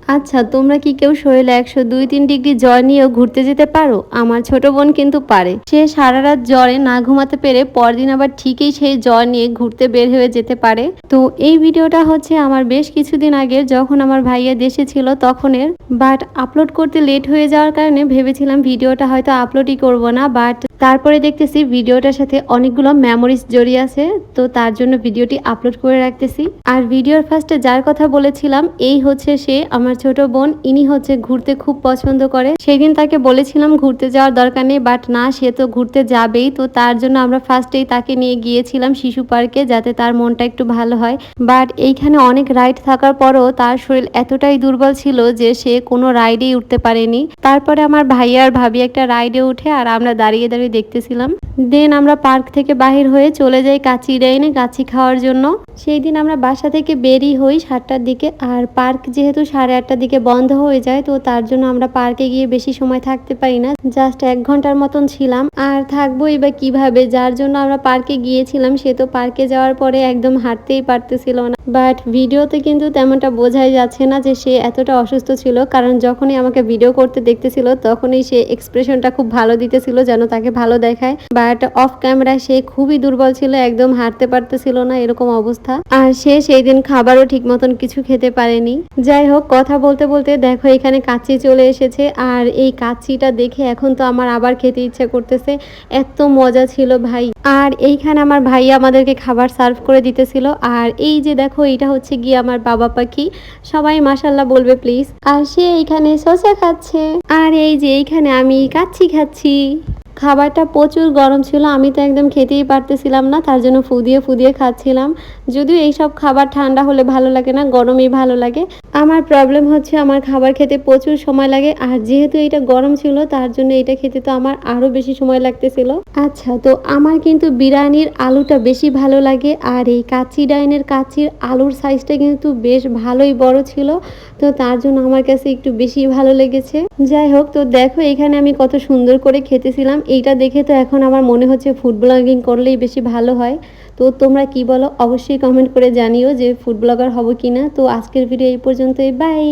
আচ্ছা, তোমরা কি কেউ শরীরে 102-3 ডিগ্রি জ্বর নিয়েও ঘুরতে যেতে পারো? আমার ছোট বোন কিন্তু পারে। সে সারারাত জ্বরে না ঘুমাতে পেরে পরদিন আবার ঠিকই সেই জ্বর নিয়ে ঘুরতে বের হয়ে যেতে পারে। তো এই ভিডিওটা হচ্ছে আমার বেশ কিছুদিন আগের, যখন আমার ভাইয়া দেশে ছিল তখনের। বাট আপলোড করতে লেট হয়ে যাওয়ার কারণে ভেবেছিলাম ভিডিওটা হয়তো আপলোডই করব না। বাট তারপরে দেখতেছি ভিডিওটার সাথে অনেকগুলো মেমোরিজ জড়িয়ে আছে, তো তার জন্য ভিডিওটি আপলোড করে রাখতেছি। আর ভিডিওর ফার্স্টে যার কথা বলেছিলাম, এই হচ্ছে সে, আমার ছোট বোন। ইনি হচ্ছে ঘুরতে খুব পছন্দ করে। সেদিন তাকে বলেছিলাম ঘুরতে যাওয়ার দরকার নেই, বাট না, সে তো ঘুরতে যাবেই। তো তার জন্য আমরা ফার্স্টেই তাকে নিয়ে গিয়েছিলাম শিশু পার্কে, যাতে তার মনটা একটু ভালো হয়। বাট এইখানে অনেক রাইড থাকার পরও তার শরীর এতটাই দুর্বল ছিল যে সে কোনো রাইডেই উঠতে পারেনি। তারপরে আমার ভাইয়া আর ভাবি একটা রাইডে উঠে আর আমরা দাঁড়িয়ে দাঁড়িয়ে দেখতেছিলাম। দেন আমরা পার্ক থেকে বাহির হয়ে চলে যাই কাচ্চি ডাইনে কাচ্চি খাওয়ার জন্য। সেই দিন আমরা বাসা থেকে বেরিয়ে হই 7টার দিকে, আর পার্ক যেহেতু 8:30টার দিকে বন্ধ হয়ে যায়, তো তার জন্য আমরা পার্কে গিয়ে বেশি সময় থাকতে পারি না, জাস্ট 1 ঘন্টার মতন ছিলাম। আর থাকবোই বা কিভাবে, যার জন্য আমরা পার্কে গিয়েছিলাম সে তো পার্কে যাওয়ার পরে একদম হাঁটতেই পারতেছিল না। বাট ভিডিওতে কিন্তু তেমনটা বোঝাই যাচ্ছে না যে সে এতটা অসুস্থ ছিল, কারণ যখনই আমাকে ভিডিও করতে দেখতেছিল তখনই সে এক্সপ্রেশনটা খুব ভালো দিতেছিল, যেন তাকে ভালো দেখায়। বাট অফ ক্যামেরায় সে খুবই দুর্বল ছিল, একদম হাঁটতে পারতেছিল না, এরকম অবস্থা। আর সে সেই দিন খাবারও ঠিক মতন কিছু খেতে পারেনি। যাই হোক, কথা বলতে বলতে দেখো এখানে কাচ্চি চলে এসেছে। আর এই কাচ্চিটা দেখে এখন তো আমার আবার খেতে ইচ্ছা করতেছে, এত মজা ছিল ভাই। আর এইখানে আমার ভাইয়া আমাদেরকে খাবার সার্ভ করে দিতেছিল। আর এই যে দেখো, এটা হচ্ছে গিয়ে আমার বাবা পাখি, সবাই মাশাল্লাহ বলবে প্লিজ। আর সে এইখানে শসা খাচ্ছে, আর এই যে এইখানে আমি কাচ্চি খাচ্ছি। খাবারটা প্রচুর গরম ছিল, আমি তো একদম খেতেই পারতেছিলাম না, তার জন্য ফুদিয়ে ফুদিয়ে খাচ্ছিলাম। যদিও এইসব খাবার ঠান্ডা হলে ভালো লাগে না, গরমেই ভালো লাগে। আমার প্রবলেম হচ্ছে আমার খাবার খেতে প্রচুর সময় লাগে, আর যেহেতু এটা গরম ছিল তার জন্য এটা খেতে তো আমার আরও বেশি সময় লাগতেছিল। আচ্ছা, তো আমার কিন্তু বিরিয়ানির আলুটা বেশি ভালো লাগে, আর এই কাচ্চি ডাইনের কাচ্চির আলুর সাইজটা কিন্তু বেশ ভালোই বড় ছিল, তো তার জন্য আমার কাছে একটু বেশি ভালো লেগেছে। যাই হোক, তো দেখো এখানে আমি কত সুন্দর করে খেতেছিলাম। এইটা দেখে তো এখন আমার মনে হচ্ছে ফুড ব্লগিং করলেই বেশি ভালো হয়। তো তোমরা কি বলো, অবশ্যই কমেন্ট করে জানিও যে ফুড ব্লগার হব কিনা। তো আজকের ভিডিও এই পর্যন্তই, বাই।